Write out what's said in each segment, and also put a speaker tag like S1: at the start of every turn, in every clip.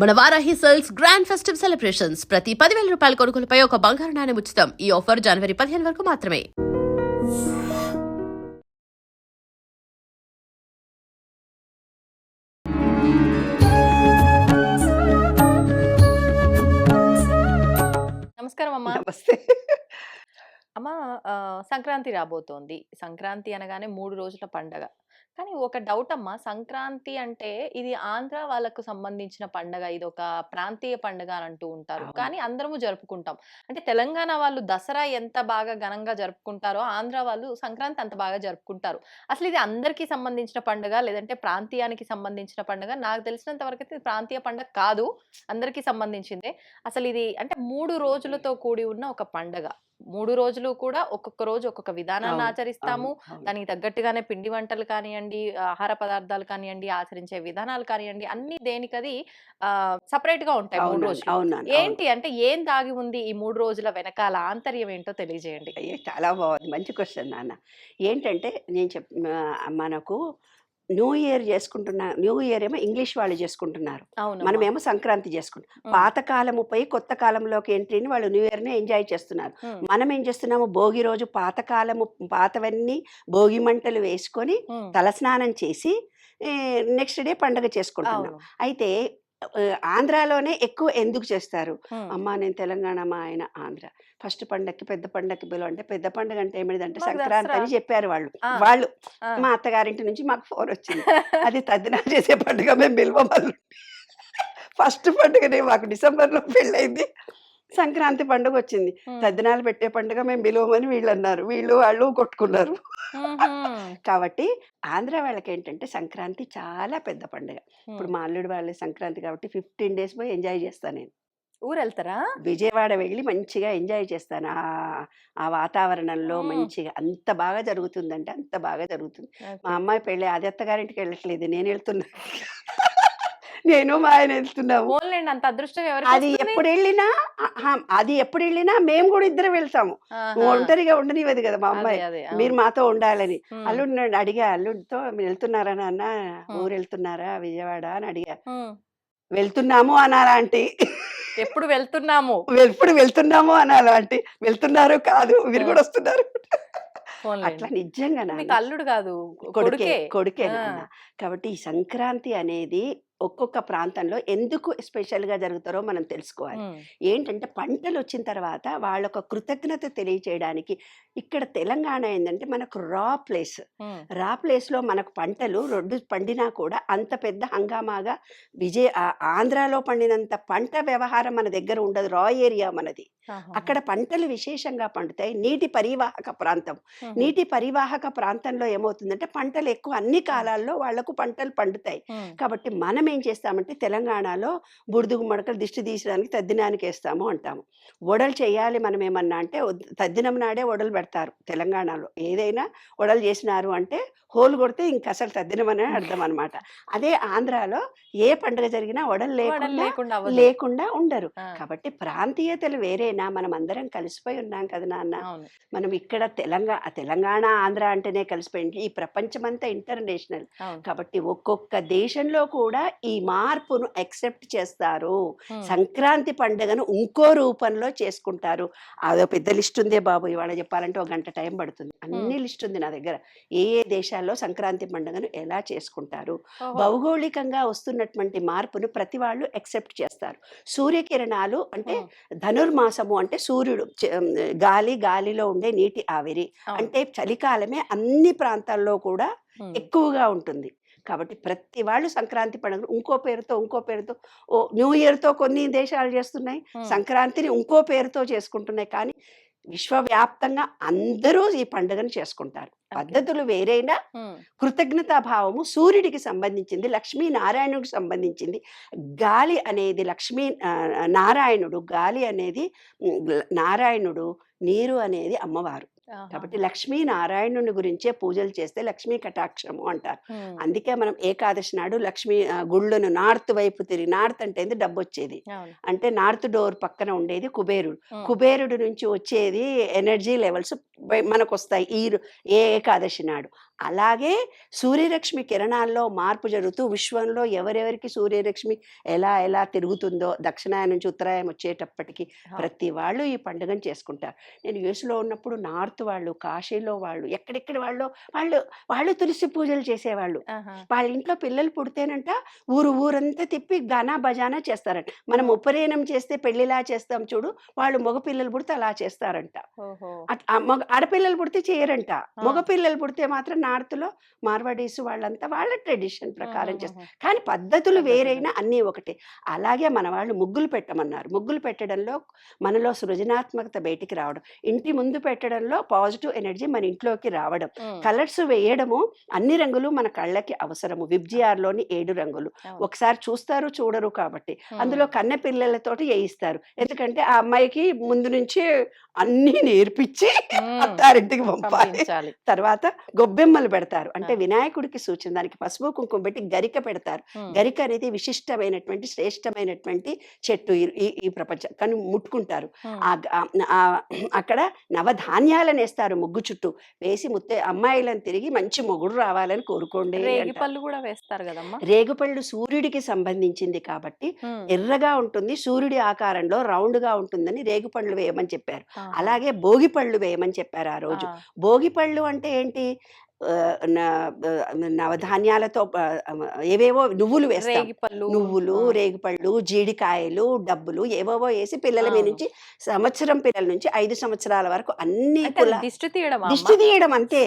S1: మన Varahi sales grand festive celebrations ప్రతి 10,000 రూపాయల కొనుగోలుపై ఒక బంగారు నాణెం ఉచితం. ఈ ఆఫర్ జనవరి 15 వరకు మాత్రమే.
S2: నమస్కారం అమ్మా.
S3: నమస్తే.
S2: అమ్మా, సంక్రాంతి రాబోతోంది. సంక్రాంతి అనగానే 3 రోజుల పండగ. కానీ ఒక డౌట్ అమ్మా, సంక్రాంతి అంటే ఇది ఆంధ్ర వాళ్ళకు సంబంధించిన పండగ. ఇదొక ప్రాంతీయ పండగ అని అంటూ ఉంటారు.
S3: అవును.
S2: కానీ అందరము జరుపుకుంటాం. అంటే తెలంగాణ వాళ్ళు దసరా ఎంత బాగా ఘనంగా జరుపుకుంటారో, ఆంధ్ర వాళ్ళు సంక్రాంతి అంత బాగా జరుపుకుంటారు. అసలు ఇది అందరికీ సంబంధించిన పండగ, లేదంటే ప్రాంతీయానికి సంబంధించిన పండగ? నాకు తెలిసినంత వరకైతే ఇది ప్రాంతీయ పండగ కాదు, అందరికీ సంబంధించిందే. అసలు ఇది అంటే 3 రోజులతో కూడి ఉన్న ఒక పండగ. 3 రోజులు కూడా ఒక్కొక్క రోజు ఒక్కొక్క విధానాన్ని
S3: అవును.
S2: ఆచరిస్తాము.
S3: అవును.
S2: దానికి తగ్గట్టుగానే పిండి వంటలు కానియండి, ఆహార పదార్థాలు కానియండి, ఆచరించే విధానాలు కానియండి, అన్నీ దేనికది సెపరేట్ గా ఉంటాయి 3
S3: అవునండి.
S2: రోజులు.
S3: అవునండి. అవును.
S2: ఏంటి అంటే ఏం దాగి ఉంది ఈ 3 రోజుల వెనకాల ఆంతర్యం ఏంటో తెలియజేయండి.
S3: అయ్యో! చాలా బాగుంది. మంచి క్వెషన్ నాన్న. ఏంటంటే నేను మనకు న్యూ ఇయర్ ఏమో ఇంగ్లీష్ వాళ్ళు చేసుకుంటున్నారు.
S2: అవునమ్మా.
S3: మనమేమో సంక్రాంతి చేసుకుంటాం.
S2: ఉమ్,
S3: పాత కాలము పోయి కొత్త కాలంలోకి ఎంట్రీని వాళ్ళు న్యూ ఇయర్‌ని ఎంజాయ్ చేస్తున్నారు.
S2: ఉమ్,
S3: మనం ఏం చేస్తున్నాము, భోగి రోజు పాతవన్నీ భోగి మంటలు వేసుకొని
S2: ఉమ్,
S3: తలస్నానం చేసి నెక్స్ట్ డే పండగ చేసుకుంటున్నాం.
S2: అవును.
S3: అయితే ఆంధ్రాలోనే ఎక్కువ ఎందుకు చేస్తారు?
S2: ఉమ్,
S3: అమ్మా నేను తెలంగాణ, మా ఆయన ఆంధ్ర. ఫస్ట్ పండక్కి పెద్ద పండక్కి పిలువ అంటే పెద్ద పండగ అంటే ఏమిటిదంటే
S2: మాకు
S3: సంక్రాంతి
S2: దసరా.
S3: అని చెప్పారు వాళ్ళు.
S2: ఆ,
S3: వాళ్ళు
S2: ఆ.
S3: మా అత్తగారింటి నుంచి మాకు ఫోన్ వచ్చింది. అది తద్దినాలు చేసే పండుగ మేము పిలవమని. ఫస్ట్ పండుగనే మాకు డిసెంబర్‌లో పెళ్ళయింది. సంక్రాంతి పండుగ వచ్చింది.
S2: ఉమ్,
S3: తద్దినాలు పెట్టే పండుగ మేము పిలవమని వీళ్ళన్నారు. వాళ్ళు కొట్టుకున్నారు.
S2: ఉహుం,
S3: కాబట్టి ఆంధ్ర వాళ్ళకేంటంటే సంక్రాంతి చాలా పెద్ద పండుగ. ఇప్పుడు
S2: ఉమ్.
S3: మా అల్లుడు వాళ్ళ సంక్రాంతి కాబట్టి 15 డేస్ పోయి ఎంజాయ్ చేస్తా నేను.
S2: ఊరెళ్తారా?
S3: విజయవాడ వెళ్ళి మంచిగా ఎంజాయ్ చేస్తాను. ఆ వాతావరణంలో
S2: ఉమ్,
S3: మంచిగా అంత బాగా జరుగుతుందంటే అంత బాగా జరుగుతుంది. మా
S2: ఓకే.
S3: అమ్మాయి పెళ్ళి అది అత్తగారింటికి వెళ్ళట్లేదు. నేనెళ్తున్నా. నేను మా ఆయన ఎళ్తున్నాము.
S2: పోన్లేండి, అంత అదృష్టం ఎవరికి
S3: అది
S2: వస్తుంది?
S3: ఎప్పుడెళ్ళినా అది ఎప్పుడెళ్ళినా మేము గూడా ఇద్దరం వెళ్తాము.
S2: ఆహా.
S3: ఒంటరిగా ఉండనివ్వదు గదా మా
S2: అదే
S3: అమ్మాయి.
S2: అదే
S3: మీరు
S2: అవును.
S3: మాతో ఉండాలని.
S2: ఉమ్,
S3: అల్లుడిని అడిగా, అల్లుడితో "మీరెళ్తున్నారా నాన్న?
S2: ఉమ్,
S3: ఊరెళ్తున్నారా విజయవాడ" అని అడిగా.
S2: ఉమ్.
S3: "వెళ్తున్నాము" అనాలా ఆంటీ.
S2: ఎప్పుడు వెళ్తున్నాము.
S3: ఎప్పుడు వెళ్తున్నాము అనాలా ఆంటీ. వెళ్తున్నారు కాదు. మీరు
S2: ఆ,
S3: గూడా వస్తున్నారు. అట్లా
S2: పోన్లేండి.
S3: నిజంగా
S2: మీకు
S3: నాన్న.
S2: అల్లుడు కాదు,
S3: కొడుకే.
S2: కొడుకే.
S3: కొడుకే
S2: ఆ,
S3: నాన్న. కాబట్టి ఈ సంక్రాంతి అనేది ఒక్కొక్క ప్రాంతంలో ఎందుకు స్పెషల్‌గా జరుగుతారో మనం తెలుసుకోవాలి.
S2: ఉమ్,
S3: ఏంటంటే పంటలొచ్చిన తర్వాత వాళ్ళొక కృతజ్ఞత తెలియచేయడానికి ఇక్కడ తెలంగాణ ఏందంటే మనకు రా ప్లేస్.
S2: ఉమ్,
S3: రా ప్లేస్‌లో మనకు పంటలు 2 పండినా కూడా అంత పెద్ద హంగామాగా ఆంధ్రాలో పండినంత పంట వ్యవహారం మన దగ్గర ఉండదు. రా ఏరియా మనది.
S2: ఆహాహా.
S3: అక్కడ పంటలు విశేషంగా పండుతాయి. నీటి పరివాహక ప్రాంతం.
S2: ఉహుం,
S3: నీటి పరివాహక ప్రాంతంలో ఏమవుతుందంటే పంటలు ఎక్కువ అన్ని కాలాల్లో వాళ్లకు పంటలు పండుతాయి.
S2: ఉమ్,
S3: కాబట్టి మనం ఏం చేస్తామంటే తెలంగాణలో బుడుదు గుమ్మడికలు దిష్టి తీయడానికి తద్దినానికి వేస్తాము అంటాము. వడలు చేయాలి మనం ఏమన్నా అంటే తద్దినం నాడే వడలు పెడతారు తెలంగాణలో. ఏదైనా వడలు చేసినారు అంటే హోలు కొడితే ఇంక అసలు తద్దినం అనే అర్థం అనమాట. అదే ఆంధ్రాలో ఏ పండుగ జరిగినా వడలు
S2: వడలు లేకుండా అవ్వదు.
S3: లేకుండా ఉండరు.
S2: ఆ,
S3: కాబట్టి ప్రాంతీయతలు వేరేనా, మనం అందరం కలిసిపోయి ఉన్నాం కదా నాన్న.
S2: అవును.
S3: మనం ఇక్కడ తెలంగాణ ఆంధ్ర అంటేనే కలిసిపోయింది. ఈ ప్రపంచమంతా ఇంటర్నేషనల్.
S2: అవును.
S3: కాబట్టి ఒక్కొక్క దేశంలో కూడా ఈ మార్పును యాక్సెప్ట్ చేస్తారు.
S2: ఉమ్,
S3: సంక్రాంతి పండుగను ఇంకో రూపంలో చేసుకుంటారు. అదో పెద్ద లిస్ట్ ఉందే బాబు, ఇవాళ చెప్పాలంటే ఒక గంట టైం పడుతుంది.
S2: ఉమ్,
S3: అన్ని లిస్ట్ ఉంది నా దగ్గర. ఏ ఏ దేశాల్లో సంక్రాంతి పండుగను ఎలా చేసుకుంటారు,
S2: ఓహో.
S3: భౌగోళికంగా వస్తున్నటువంటి మార్పును ప్రతి వాళ్ళు యాక్సెప్ట్ చేస్తారు. సూర్యకిరణాలు అంటే
S2: ఉమ్,
S3: ధనుర్మాసము అంటే సూర్యుడు గాలిలో ఉండే నీటి ఆవిరి.
S2: అవును.
S3: అంటే చలికాలమే అన్ని ప్రాంతాల్లో కూడా
S2: ఉమ్,
S3: ఎక్కువగా ఉంటుంది. కాబట్టి ప్రతి వాళ్ళు సంక్రాంతి పండుగను ఇంకో పేరుతో న్యూ ఇయర్‌తో కొన్ని దేశాలు చేస్తున్నాయి.
S2: ఉమ్,
S3: సంక్రాంతిని ఇంకో పేరుతో చేసుకుంటున్నాయి. కానీ విశ్వవ్యాప్తంగా అందరూ ఈ పండుగను చేసుకుంటారు.
S2: ఓకే.
S3: పద్ధతులు వేరైనా
S2: ఉమ్,
S3: కృతజ్ఞతాభావము సూర్యుడికి సంబంధించింది, లక్ష్మీనారాయణుడికి సంబంధించింది. గాలి అనేది నారాయణుడు, గాలి అనేది నారాయణుడు, నీరు అనేది అమ్మవారు.
S2: ఆహా.
S3: కాబట్టి లక్ష్మీనారాయణుని గురించే పూజలు చేస్తే లక్ష్మీ కటాక్షము అంటారు.
S2: ఉమ్,
S3: అందుకే మనం ఏకాదశి నాడు గుళ్ళను నార్త్ వైపు తిరిగి, నార్త్ అంటే ఏంది డబ్బొచ్చేది.
S2: అవును.
S3: అంటే నార్త్ డోర్ పక్కన ఉండేది కుబేరుడు.
S2: ఉమ్,
S3: కుబేరుడు నుంచి వచ్చేది ఎనర్జీ లెవెల్స్ మనకొస్తాయి ఏ ఏకాదశి నాడు. అలాగే సూర్యరశ్మి కిరణాల్లో మార్పు జరుగుతూ విశ్వంలో ఎవరెవరికి సూర్యరశ్మి ఎలా ఎలా తిరుగుతుందో దక్షిణాయనం నుంచి ఉత్తరాయణం వచ్చేటప్పటికి ప్రతి వాళ్ళు ఈ పండుగను చేసుకుంటారు. నేను యూఎస్లో ఉన్నప్పుడు నార్త్ వాళ్ళు, కాశీలో వాళ్ళు, ఎక్కడెక్కడ వాళ్ళు వాళ్ళు వాళ్ళు తులసి పూజలు చేసేవాళ్ళు. వాళ్ళ ఇంట్లో పిల్లలు పుడితేనంట ఊరంతా తిప్పి గానా బజానా చేస్తారంట. మనం ఉపనయనం చేస్తే పెళ్లిలా చేస్తాం చూడు, వాళ్ళు మగ పిల్లలు పుడితే అలా చేస్తారంట. ఆడపిల్లలు పుడితే చేయరంట. మగ పిల్లలు పుడితే మాత్రం నార్త్ లో మార్వాడీస్ వాళ్ళంతా వాళ్ళ ట్రెడిషన్ ప్రకారం చేస్తారు. కానీ పద్ధతులు వేరైనా అన్నీ ఒకటే. అలాగే మన వాళ్ళు ముగ్గులు పెట్టమన్నారు. ముగ్గులు పెట్టడంలో మనలో సృజనాత్మకత బయటికి రావడం, ఇంటి ముందు పెట్టడంలో పాజిటివ్ ఎనర్జీ మన ఇంట్లోకి రావడం, కలర్స్ వేయడము అన్ని రంగులు మన కళ్ళకి అవసరము. విబ్జిఆర్లోని 7 రంగులు ఒకసారి చూస్తారు చూడరు కాబట్టి అందులో కన్నె పిల్లలతోటి వేయిస్తారు. ఎందుకంటే ఆ అమ్మాయికి ముందు నుంచి అన్ని నేర్పించి అత్తారింటికి పంపాలి. తర్వాత గొబ్బెమ్మలు పెడతారు, అంటే వినాయకుడికి సూచన. దానికి పసుపు కుంకుమ పెట్టి గరిక పెడతారు. గరిక అనేది విశిష్టమైనటువంటి శ్రేష్టమైనటువంటి చెట్టు ఈ ప్రపంచం. కానీ ముట్టుకుంటారు. అక్కడ నవధాన్యాలను వేస్తారు ముగ్గు చుట్టూ. వేసి అమ్మాయిలను తిరిగి మంచి మొగుడు రావాలని కోరుకోండి.
S2: రేగిపళ్ళు కూడా వేస్తారు కదమ్మా.
S3: రేగుపళ్ళు సూర్యుడికి సంబంధించింది కాబట్టి ఎర్రగా ఉంటుంది, సూర్యుడి ఆకారంలో రౌండ్ గా ఉంటుందని రేగుపళ్ళు వేయమని చెప్పారు. అలాగే భోగిపళ్ళు వేయమని చెప్పారు ఆ రోజు. భోగిపళ్ళు అంటే ఏంటి? నవధాన్యాలతో ఏవేవో నువ్వులు వేస్తాం. నువ్వులు, రేగిపళ్ళు, జీడికాయలు, డబ్బులు ఏవేవో వేసి పిల్లల మీద నుంచి సంవత్సరం పిల్లల నుంచి 5 సంవత్సరాల వరకు అన్ని
S2: దిష్టి
S3: తీయడం అంతే.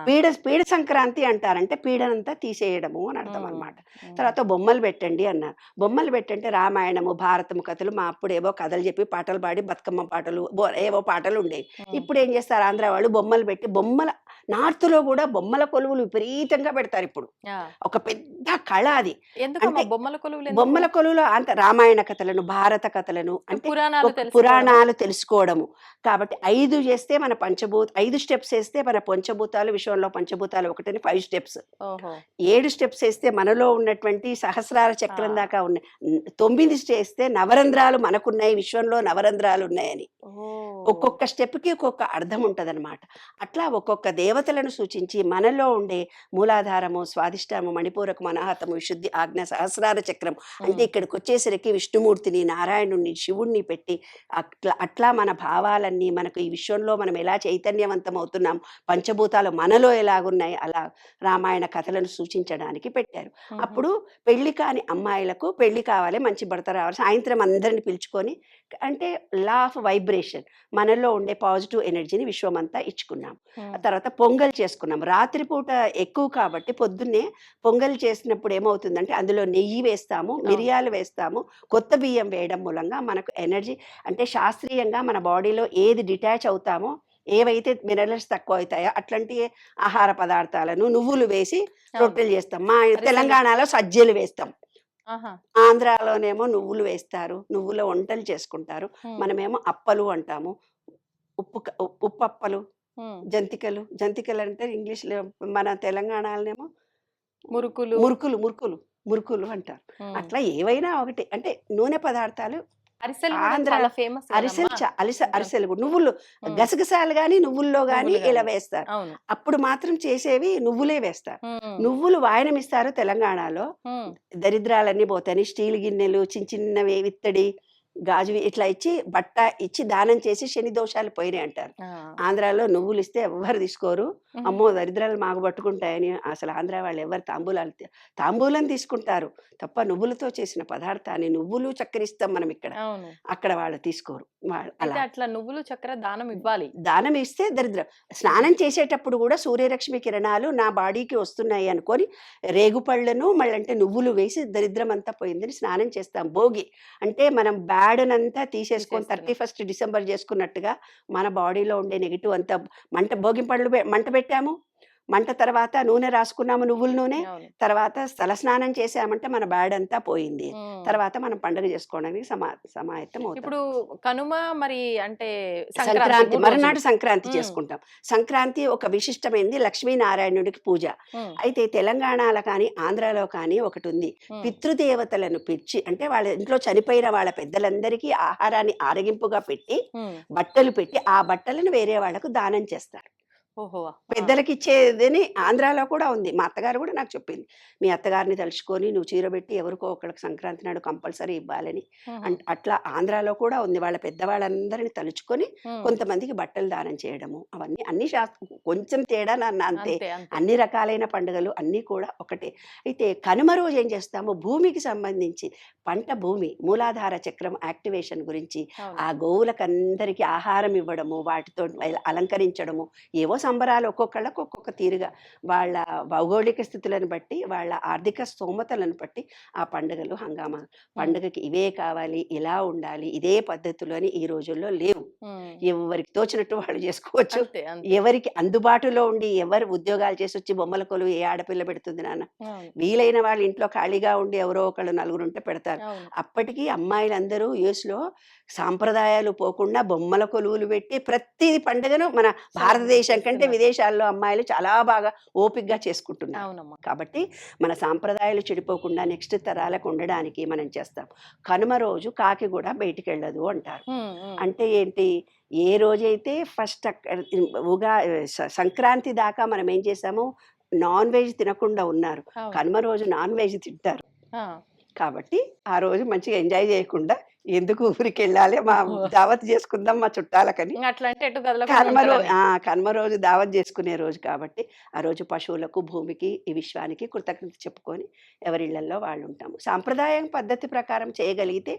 S3: పీడ సంక్రాంతి అంటారంటే పీడనంతా తీసేయడము అని అర్థం అనమాట. తర్వాత బొమ్మలు పెట్టండి అన్నారు. బొమ్మలు పెట్టంటే రామాయణము, భారతము కథలు. మా అప్పుడు ఏవో కథలు చెప్పి పాటలు పాడి బతుకమ్మ పాటలు ఏవో పాటలు ఉండేవి. ఇప్పుడు ఏం చేస్తారు ఆంధ్ర వాళ్ళు? బొమ్మలు పెట్టి నార్త్ లో కూడా బొమ్మల కొలువులు విపరీతంగా పెడతారు. ఇప్పుడు ఒక పెద్ద కళ అది. బొమ్మల కొలువులో అంత రామాయణ కథలను, భారత కథలను, అంటే పురాణాలు తెలుసుకోవడము. కాబట్టి 5 చేస్తే మన 5 స్టెప్స్ వేస్తే మన పంచభూతాలు, విశ్వంలో పంచభూతాలు ఒకటని 5 స్టెప్స్. 7 స్టెప్స్ వేస్తే మనలో ఉన్నటువంటి సహస్రార చక్రం దాకా ఉన్నాయి. 9 చేస్తే నవరంధ్రాలు మనకున్నాయి, విశ్వంలో నవరంధ్రాలు ఉన్నాయని. ఒక్కొక్క స్టెప్ కి ఒక్కొక్క అర్థం ఉంటదన్నమాట. అట్లా ఒక్కొక్క దేవతలను సూచించి మనలో ఉండే మూలాధారము, స్వాదిష్టాము, మణిపూరకము, అనాహతము, విశుద్ధి, ఆజ్ఞ, సహస్రార చక్రం, అంటే ఇక్కడికి వచ్చేసరికి విష్ణుమూర్తిని, నారాయణుణ్ణి, శివుణ్ణి పెట్టి అట్లా మన భావాలన్నీ మనకు ఈ విశ్వంలో మనం ఎలా చైతన్యవంతం అవుతున్నాం, పంచభూతాలు మనలో ఎలాగున్నాయి, అలా రామాయణ కథలను సూచించడానికి పెట్టారు. అప్పుడు పెళ్లి కాని అమ్మాయిలకు పెళ్లి కావాలి, మంచి భర్త రావాలి, సాయంత్రం అందరిని పిలుచుకొని, అంటే లా ఆఫ్ వైబ్రేషన్, మనలో ఉండే పాజిటివ్ ఎనర్జీని విశ్వమంతా ఇచ్చుకున్నాం. తర్వాత పొంగల్ చేసుకున్నాం. రాత్రిపూట ఎక్కువ కాబట్టి పొద్దున్నే పొంగల్ చేసినప్పుడు ఏమవుతుందంటే అందులో నెయ్యి వేస్తాము, మిరియాలు వేస్తాము, కొత్త బియ్యం వేయడం మూలంగా మనకు ఎనర్జీ, అంటే శాస్త్రీయంగా మన బాడీలో ఏది డిటాచ్ అవుతామో, ఏవైతే మినరల్స్ తక్కువ అవుతాయో అట్లాంటి ఆహార పదార్థాలను నువ్వులు వేసి రొట్టెలు చేస్తాం. మా తెలంగాణలో సజ్జలు వేస్తాం, ఆంధ్రాలోనేమో నువ్వులు వేస్తారు, నువ్వుల వంటలు చేసుకుంటారు. మనమేమో అప్పలు అంటాము, ఉప్పప్పలు, జంతికలు అంటే ఇంగ్లీష్ లో, మన తెలంగాణలోనేమో
S2: మురుకులు
S3: మురుకులు మురుకులు మురుకులు అంటారు. అట్లా ఏవైనా ఒకటి, అంటే నూనె పదార్థాలు. అరిసెలు నువ్వులు గసగసాలు గాని నువ్వుల్లో గాని ఇలా వేస్తారు. అప్పుడు మాత్రం చేసేవి నువ్వులే వేస్తారు. నువ్వులు వాయనం ఇస్తారు తెలంగాణలో. దరిద్రాలన్నీ పోతాయి. స్టీల్ గిన్నెలు, చిన్న చిన్నవి, విత్తడి, గాజు ఇట్లా ఇచ్చి, బట్ట ఇచ్చి దానం చేసి శని దోషాలు పోయినాయి అంటారు. ఆంధ్రాలో నువ్వులు ఇస్తే ఎవ్వరు తీసుకోరు, అమ్మో దరిద్రాలు మాకు పట్టుకుంటాయని. అసలు ఆంధ్ర వాళ్ళు ఎవరు తాంబూలం తీసుకుంటారు తప్ప నువ్వులతో చేసిన పదార్థాన్ని, నువ్వులు చక్కెరిస్తాం మనం ఇక్కడ, అక్కడ వాళ్ళు తీసుకోరు.
S2: అట్లా నువ్వులు చక్కెర దానం ఇవ్వాలి.
S3: దానం ఇస్తే దరిద్రం. స్నానం చేసేటప్పుడు కూడా సూర్యరశ్మి కిరణాలు నా బాడీకి వస్తున్నాయి అనుకొని రేగుపళ్ళను మళ్ళంటే నువ్వులు వేసి దరిద్రం అంతా పోయిందని స్నానం చేస్తాం. భోగి అంటే మనం బ్యాడ్నంతా తీసేసుకొని 31 డిసెంబర్ చేసుకున్నట్టుగా మన బాడీలో ఉండే నెగిటివ్ అంతా భోగింపళ్ళు మంట పెట్టాము, మంట తర్వాత నూనె రాసుకున్నాము, నువ్వుల నూనె, తర్వాత తలస్నానం చేసామంటే మన బ్యాడ్ అంతా పోయింది. తర్వాత మనం పండుగ చేసుకోవడానికి సమాయత్తం అవుతాం.
S2: ఇప్పుడు కనుమ మరి అంటే
S3: సంక్రాంతి మరునాడు సంక్రాంతి చేసుకుంటాం. సంక్రాంతి ఒక విశిష్టమైనది, లక్ష్మీనారాయణుడికి పూజ. అయితే తెలంగాణలో కానీ ఆంధ్రాలో కానీ ఒకటి ఉంది, పితృదేవతలను పిలిచి, అంటే వాళ్ళ ఇంట్లో చనిపోయిన వాళ్ళ పెద్దలందరికీ ఆహారాన్ని ఆరగింపుగా పెట్టి, బట్టలు పెట్టి, ఆ బట్టలను వేరే వాళ్లకు దానం చేస్తారు.
S2: ఓహో!
S3: పెద్దలకి ఇచ్చేదని ఆంధ్రాలో కూడా ఉంది. మా అత్తగారు కూడా నాకు చెప్పింది. మీ అత్తగారిని తలుచుకొని నువ్వు చీర పెట్టి ఎవరికో ఒకళ్ళకి సంక్రాంతి నాడు కంపల్సరీ ఇవ్వాలని. అట్లా ఆంధ్రాలో కూడా ఉంది. వాళ్ళ పెద్దవాళ్ళందరిని తలుచుకొని కొంతమందికి బట్టలు దానం చేయడము అవన్నీ అన్ని కొంచెం తేడా అంతే.
S2: అంతే అంతే.
S3: అన్ని రకాలైన పండుగలు అన్నీ కూడా ఒకటే. అయితే కనుమ రోజు ఏం చేస్తాము, భూమికి సంబంధించి పంట భూమి మూలాధార చక్రం యాక్టివేషన్ గురించి
S2: అవును.
S3: ఆ గోవులకందరికీ ఆహారం ఇవ్వడము, వాటితో అలంకరించడము, ఏవో సంబరాలు ఒక్కొక్కళ్ళకు ఒక్కొక్క తీరుగా వాళ్ళ భౌగోళిక స్థితులను బట్టి వాళ్ళ ఆర్థిక స్తోమతలను బట్టి ఆ పండుగలు హంగామా. పండుగకి ఇవే కావాలి, ఇలా ఉండాలి, ఇదే పద్ధతిలోని ఈ రోజుల్లో లేవు. ఎవరికి తోచినట్టు వాళ్ళు చేసుకోవచ్చు.
S2: అంతే అంతే.
S3: ఎవరికి అందుబాటులో ఉండి ఎవరు ఉద్యోగాలు చేసి వచ్చి బొమ్మల కొలువు ఏ ఆడపిల్ల పెడుతుంది నాన్న?
S2: అవును.
S3: వీలైన వాళ్ళు ఇంట్లో ఖాళీగా ఉండి ఎవరో ఒకళ్ళు నలుగురు ఉంటే పెడతారు.
S2: అవును.
S3: అప్పటికి అమ్మాయిలందరూ యూఎస్‌లో సాంప్రదాయాలు పోకుండా బొమ్మల కొలువులు పెట్టి ప్రతి పండుగను మన భారతదేశం కంటే విదేశాల్లో అమ్మాయిలు చాలా బాగా ఓపికగా చేసుకుంటున్నారు.
S2: అవునమ్మా.
S3: కాబట్టి మన సాంప్రదాయాలు చెడిపోకుండా నెక్స్ట్ తరాలకు ఉండడానికి మనం చేస్తాం. కనుమ రోజు కాకి కూడా బయటికి వెళ్ళదు అంటారు. అంటే ఏంటి, ఏ రోజైతే ఫస్ట్ సంక్రాంతి దాకా మనం ఏం చేసాము, నాన్ వెజ్ తినకుండా ఉన్నారు.
S2: అవును.
S3: కనుమ రోజు నాన్ వెజ్ తింటారు.
S2: ఆ.
S3: కాబట్టి ఆ రోజు మంచిగా ఎంజాయ్ చేయకుండా ఎందుకు ఊరికి వెళ్ళాలి, మా దావత్ చేసుకుందాం మా చుట్టాలకని.
S2: ఇంక అట్లా అంటే ఎటు కదలకుండా ఉంటారని.
S3: కనుమ రోజు దావత్ చేసుకునే రోజు కాబట్టి ఆ రోజు పశువులకు, భూమికి, ఈ విశ్వానికి కృతజ్ఞత చెప్పుకొని ఎవరిళ్లల్లో వాళ్ళు ఉంటాము. సాంప్రదాయం పద్ధతి ప్రకారం చేయగలిగితే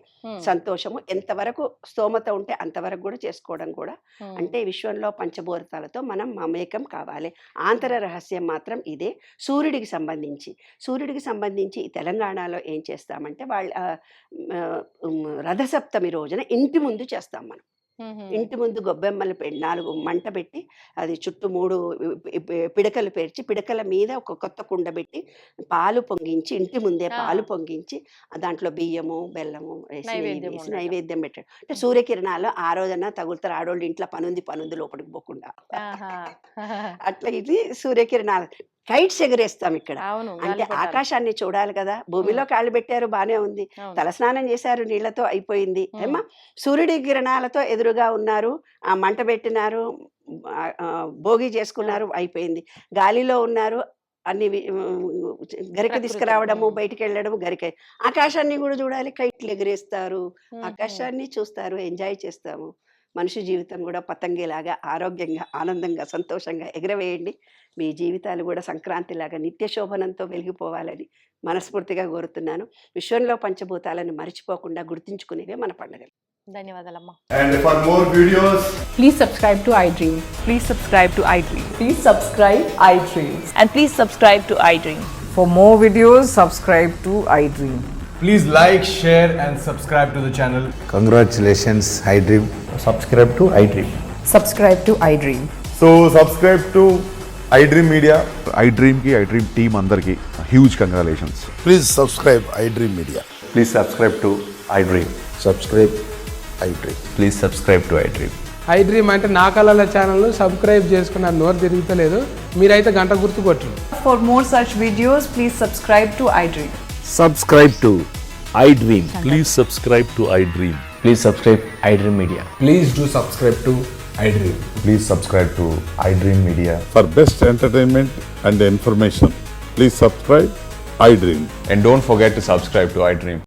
S3: సంతోషము. ఎంతవరకు స్తోమత ఉంటే అంతవరకు కూడా చేసుకోవడం కూడా. అంటే విశ్వంలో పంచభూతాలతో మనం మమేకం కావాలి. ఆంతర రహస్యం మాత్రం ఇదే. సూర్యుడికి సంబంధించి ఈ తెలంగాణలో ఏం చేస్తామంటే వాళ్ళ రథసప్తమి రోజున ఇంటి ముందు చేస్తాం మనం. ఇంటి ముందు గొబ్బెమ్మలు 4 మంట పెట్టి అది చుట్టూ 3 పిడకలు పేర్చి పిడకల మీద ఒక కొత్త కుండ పెట్టి పాలు పొంగించి ఇంటి ముందే పాలు పొంగించి దాంట్లో బియ్యము బెల్లము వేసి
S2: నైవేద్యం
S3: వేసి
S2: ఉండటం.
S3: నైవేద్యం పెట్టాడు. అంటే సూర్యకిరణాలు ఆ రోజున తగులుతారు. ఆడోళ్ళు ఇంట్లో పనుంది లోపలికి పోకుండా.
S2: ఆహా.
S3: అట్లా ఇది సూర్యకిరణాలు. కైట్స్ ఎగరేస్తాం ఇక్కడ.
S2: అవును.
S3: అంటే
S2: గాలిపటాలు.
S3: ఆకాశాన్ని చూడాలి కదా. భూమిలో కాళ్ళు పెట్టారు, బానే ఉంది.
S2: అవును.
S3: తలస్నానం చేశారు, నీళ్లతో అయిపోయింది. ఏమా సూర్యుడి కిరణాలతో ఎదురుగా ఉన్నారు, ఆ మంట పెట్టినారు, భోగి చేసుకున్నారు, అయిపోయింది. గాలిలో ఉన్నారు, అన్ని గరిక
S2: ప్రకృతి.
S3: తీసుకురావడము, బయటికి వెళ్ళడము, గరిక. ఆకాశాన్ని కూడా చూడాలి, కైట్లు ఎగరేస్తారు, ఆకాశాన్ని చూస్తారు, ఎంజాయ్ చేస్తాము. మనిషి జీవితం కూడా పతంగిలాగా ఆరోగ్యంగా, ఆనందంగా, సంతోషంగా ఎగరవేయండి. మీ జీవితాలు కూడా సంక్రాంతిలాగా నిత్య శోభనంతో వెలిగిపోవాలని మనస్ఫూర్తిగా కోరుతున్నాను. విశ్వంలో పంచభూతాలను మరిచిపోకుండా గుర్తించుకునేవే మన పండుగలు.
S2: ధన్యవాదాలమ్మా.
S4: And for more videos,
S5: Please subscribe to iDream.
S6: Please subscribe to iDream.
S5: Please subscribe iDream.
S6: And please subscribe to iDream.
S5: For more videos, subscribe to iDream.
S4: please like, share and subscribe to the channel.
S7: Congratulations, iDream.
S8: Subscribe to iDream.
S5: Subscribe to iDream.
S8: So subscribe to iDream Media.
S9: iDream ki iDream team అందరికి huge congratulations.
S7: Please subscribe iDream Media.
S8: Please subscribe to iDream.
S7: Subscribe iDream.
S8: Please subscribe to iDream.
S10: iDream అంటే నా కళల channel subscribe చేసుకున్న నోరు తిరుగుతలేదు, మీరైతే గంట గుర్తు కొట్టండి.
S6: For more such videos, please subscribe to iDream.
S8: Subscribe to iDream.
S9: Please subscribe to iDream.
S8: Please subscribe iDream Media.
S10: Please do subscribe to iDream.
S8: Please subscribe to iDream Media.
S9: For best entertainment and information, please subscribe iDream.
S8: And don't forget to subscribe to iDream.